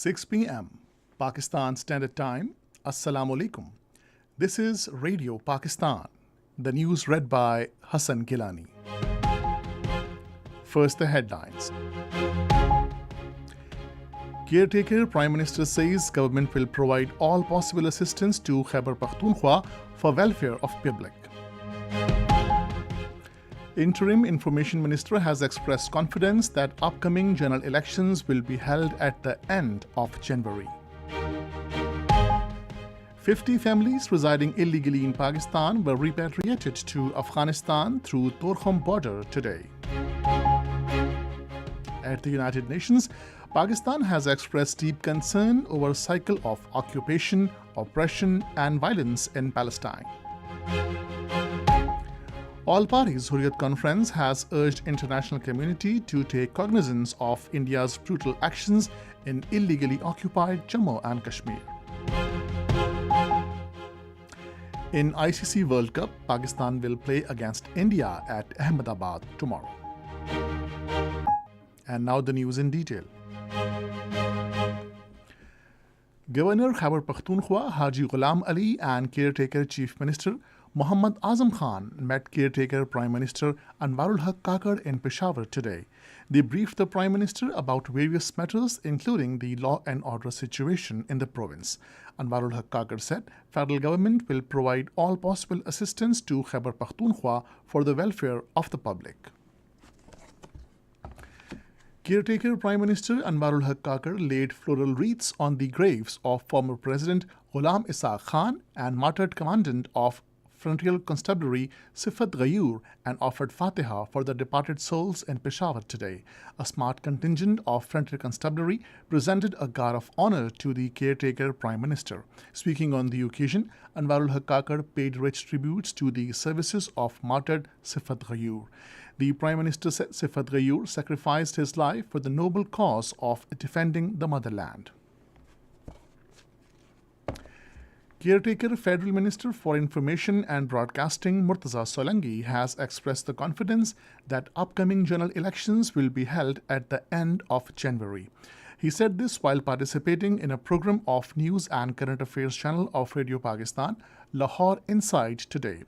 6 p.m. Pakistan Standard Time. Assalamu alaikum. This is Radio Pakistan. The news read by Hassan Gilani. First, the headlines. Caretaker Prime Minister says government will provide all possible assistance to Khyber Pakhtunkhwa for welfare of public. Interim Information Minister has expressed confidence that upcoming general elections will be held at the end of January. 50 families residing illegally in Pakistan were repatriated to Afghanistan through Torkham border today. At the United Nations, Pakistan has expressed deep concern over a cycle of occupation, oppression, and violence in Palestine. All Parties Hurriyat Conference has urged international community to take cognizance of India's brutal actions in illegally occupied Jammu and Kashmir. In ICC World Cup, Pakistan will play against India at Ahmedabad tomorrow. And now the news in detail. Governor Khyber Pakhtunkhwa Haji Ghulam Ali and Caretaker Chief Minister Muhammad Azam Khan met Caretaker Prime Minister Anwarul Haq Kakar in Peshawar today. They briefed the Prime Minister about various matters, including the law and order situation in the province. Anwarul Haq Kakar said federal government will provide all possible assistance to Khyber Pakhtunkhwa for the welfare of the public. Caretaker Prime Minister Anwarul Haq Kakar laid floral wreaths on the graves of former President Ghulam Ishaq Khan and martyred commandant of Frontier Constabulary Sifat Ghayur and offered Fatiha for the departed souls in Peshawar today. A smart contingent of Frontier Constabulary presented a guard of honor to the caretaker Prime Minister. Speaking on the occasion, Anwarul Haq Kakar paid rich tributes to the services of martyred Sifat Ghayur. The Prime Minister said Sifat Ghayur sacrificed his life for the noble cause of defending the motherland. Caretaker Federal Minister for Information and Broadcasting Murtaza Solanki has expressed the confidence that upcoming general elections will be held at the end of January. He said this while participating in a program of News and Current Affairs channel of Radio Pakistan, Lahore Inside today.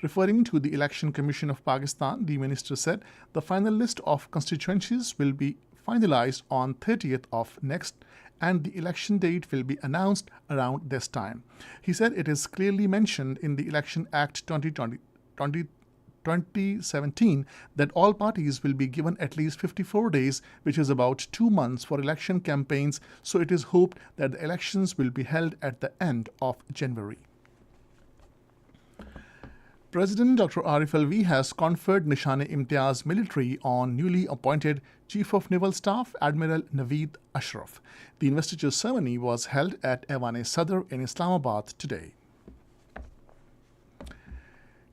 Referring to the Election Commission of Pakistan, the minister said the final list of constituencies will be finalized on 30th of next and the election date will be announced around this time. He said it is clearly mentioned in the Election Act 2017 that all parties will be given at least 54 days, which is about 2 months for election campaigns, so it is hoped that the elections will be held at the end of January. President Dr. Arif Alvi has conferred Nishan-e-Imtiaz military on newly appointed Chief of Naval Staff Admiral Naveed Ashraf. The investiture ceremony was held at Aiwan-e-Sadr in Islamabad today.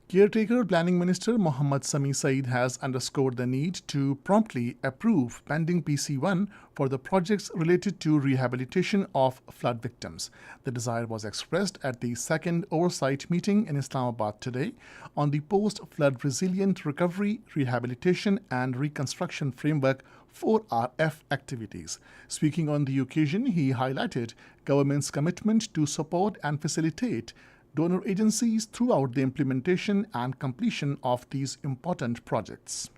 Caretaker Planning Minister Mohammad Sami Saeed has underscored the need to promptly approve pending PC1 for the projects related to rehabilitation of flood victims. The desire was expressed at the second oversight meeting in Islamabad today on the Post-Flood Resilient Recovery, Rehabilitation and Reconstruction Framework 4RF activities. Speaking on the occasion, he highlighted government's commitment to support and facilitate donor agencies throughout the implementation and completion of these important projects.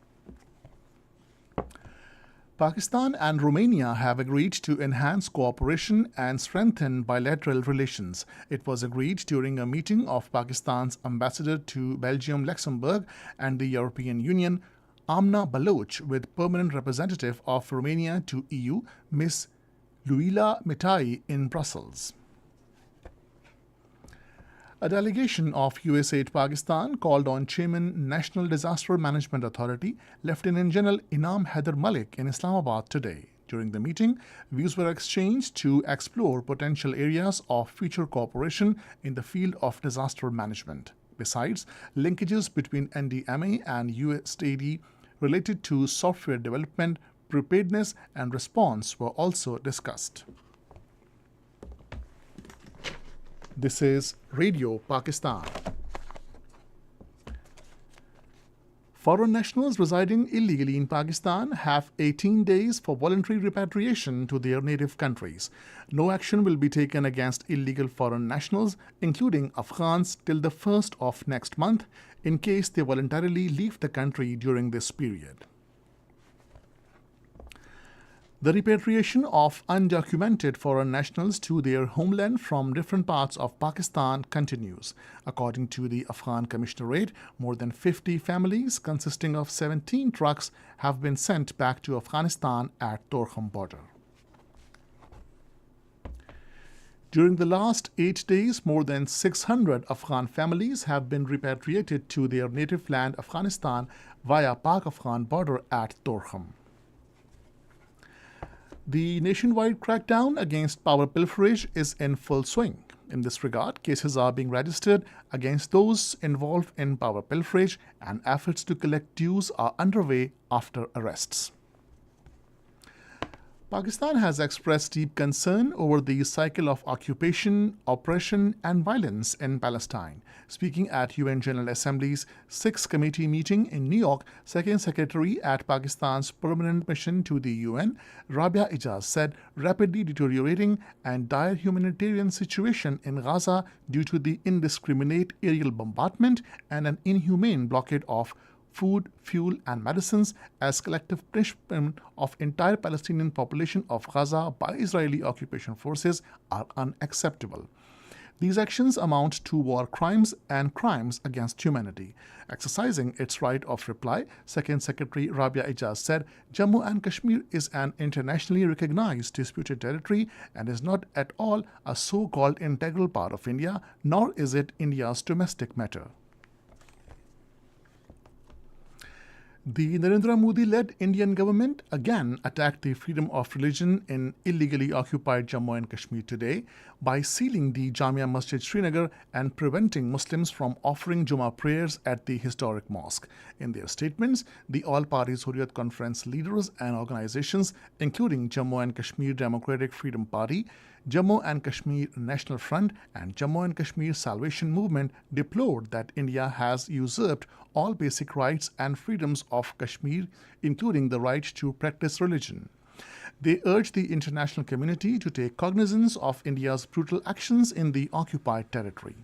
Pakistan and Romania have agreed to enhance cooperation and strengthen bilateral relations. It was agreed during a meeting of Pakistan's ambassador to Belgium, Luxembourg, and the European Union, Amna Baloch, with permanent representative of Romania to EU, Ms. Luila Mitai, in Brussels. A delegation of USAID Pakistan called on Chairman National Disaster Management Authority, Lieutenant General Inam Haider Malik, in Islamabad today. During the meeting, views were exchanged to explore potential areas of future cooperation in the field of disaster management. Besides, linkages between NDMA and USAID related to software development, preparedness, and response were also discussed. This is Radio Pakistan. Foreign nationals residing illegally in Pakistan have 18 days for voluntary repatriation to their native countries. No action will be taken against illegal foreign nationals, including Afghans, till the 1st of next month, in case they voluntarily leave the country during this period. The repatriation of undocumented foreign nationals to their homeland from different parts of Pakistan continues. According to the Afghan Commissionerate, more than 50 families consisting of 17 trucks have been sent back to Afghanistan at Torkham border. During the last 8 days, more than 600 Afghan families have been repatriated to their native land, Afghanistan, via Pak-Afghan border at Torkham. The nationwide crackdown against power pilferage is in full swing. In this regard, cases are being registered against those involved in power pilferage, and efforts to collect dues are underway after arrests. Pakistan has expressed deep concern over the cycle of occupation, oppression, and violence in Palestine. Speaking at UN General Assembly's 6th Committee meeting in New York, Second Secretary at Pakistan's Permanent Mission to the UN, Rabia Ijaz, said rapidly deteriorating and dire humanitarian situation in Gaza due to the indiscriminate aerial bombardment and an inhumane blockade of food, fuel, and medicines as collective punishment of entire Palestinian population of Gaza by Israeli occupation forces are unacceptable. These actions amount to war crimes and crimes against humanity. Exercising its right of reply, Second Secretary Rabia Ijaz said, Jammu and Kashmir is an internationally recognized disputed territory and is not at all a so-called integral part of India, nor is it India's domestic matter. The Narendra Modi-led Indian government again attacked the freedom of religion in illegally occupied Jammu and Kashmir today by sealing the Jamia Masjid Srinagar and preventing Muslims from offering Jummah prayers at the historic mosque. In their statements, the all-parties Hurriyat Conference leaders and organizations, including Jammu and Kashmir Democratic Freedom Party, Jammu and Kashmir National Front, and Jammu and Kashmir Salvation Movement, deplored that India has usurped all basic rights and freedoms of Kashmir, including the right to practice religion. They urged the international community to take cognizance of India's brutal actions in the occupied territory.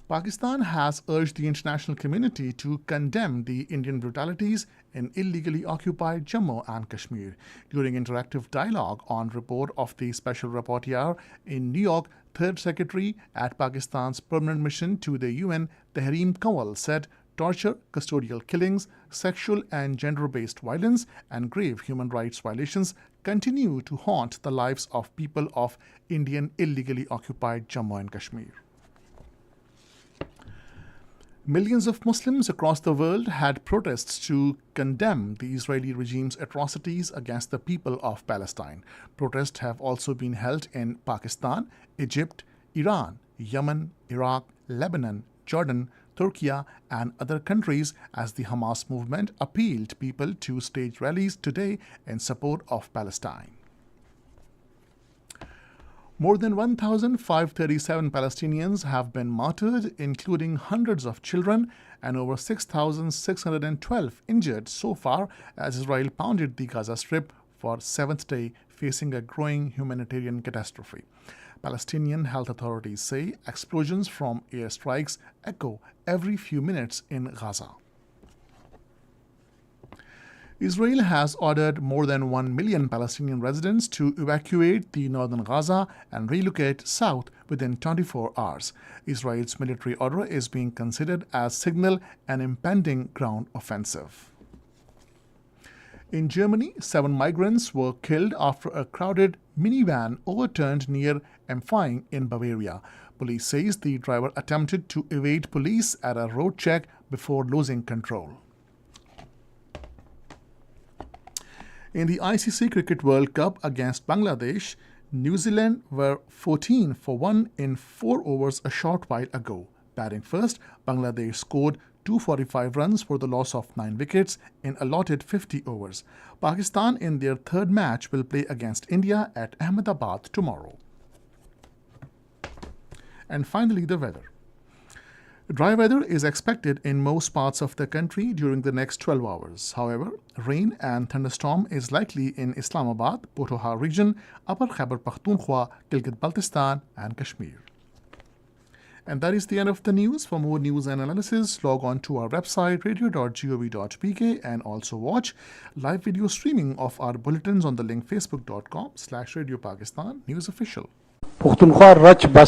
Pakistan has urged the international community to condemn the Indian brutalities in illegally occupied Jammu and Kashmir. During interactive dialogue on report of the Special Rapporteur in New York, Third Secretary at Pakistan's Permanent Mission to the UN, Tahreem Kanwal, said torture, custodial killings, sexual and gender-based violence, and grave human rights violations continue to haunt the lives of people of Indian illegally occupied Jammu and Kashmir. Millions of Muslims across the world had protests to condemn the Israeli regime's atrocities against the people of Palestine. Protests have also been held in Pakistan, Egypt, Iran, Yemen, Iraq, Lebanon, Jordan, Turkey, and other countries as the Hamas movement appealed people to stage rallies today in support of Palestine. More than 1,537 Palestinians have been martyred, including hundreds of children, and over 6,612 injured so far as Israel pounded the Gaza Strip for 7th day, facing a growing humanitarian catastrophe. Palestinian health authorities say explosions from airstrikes echo every few minutes in Gaza. Israel has ordered more than 1 million Palestinian residents to evacuate the northern Gaza and relocate south within 24 hours. Israel's military order is being considered as signal an impending ground offensive. In Germany, 7 migrants were killed after a crowded minivan overturned near Empfing in Bavaria. Police says the driver attempted to evade police at a road check before losing control. In the ICC Cricket World Cup against Bangladesh, New Zealand were 14 for 1 in 4 overs a short while ago. Batting first, Bangladesh scored 245 runs for the loss of 9 wickets in allotted 50 overs. Pakistan in their third match will play against India at Ahmedabad tomorrow. And finally, the weather. Dry weather is expected in most parts of the country during the next 12 hours. However, rain and thunderstorm is likely in Islamabad, Pothohar region, Upper Khyber Pakhtunkhwa, Gilgit-Baltistan, and Kashmir. And that is the end of the news. For more news and analysis, log on to our website radio.gov.pk and also watch live video streaming of our bulletins on the link facebook.com/Radio Pakistan News Official. Pakhtunkhwa Rach Bas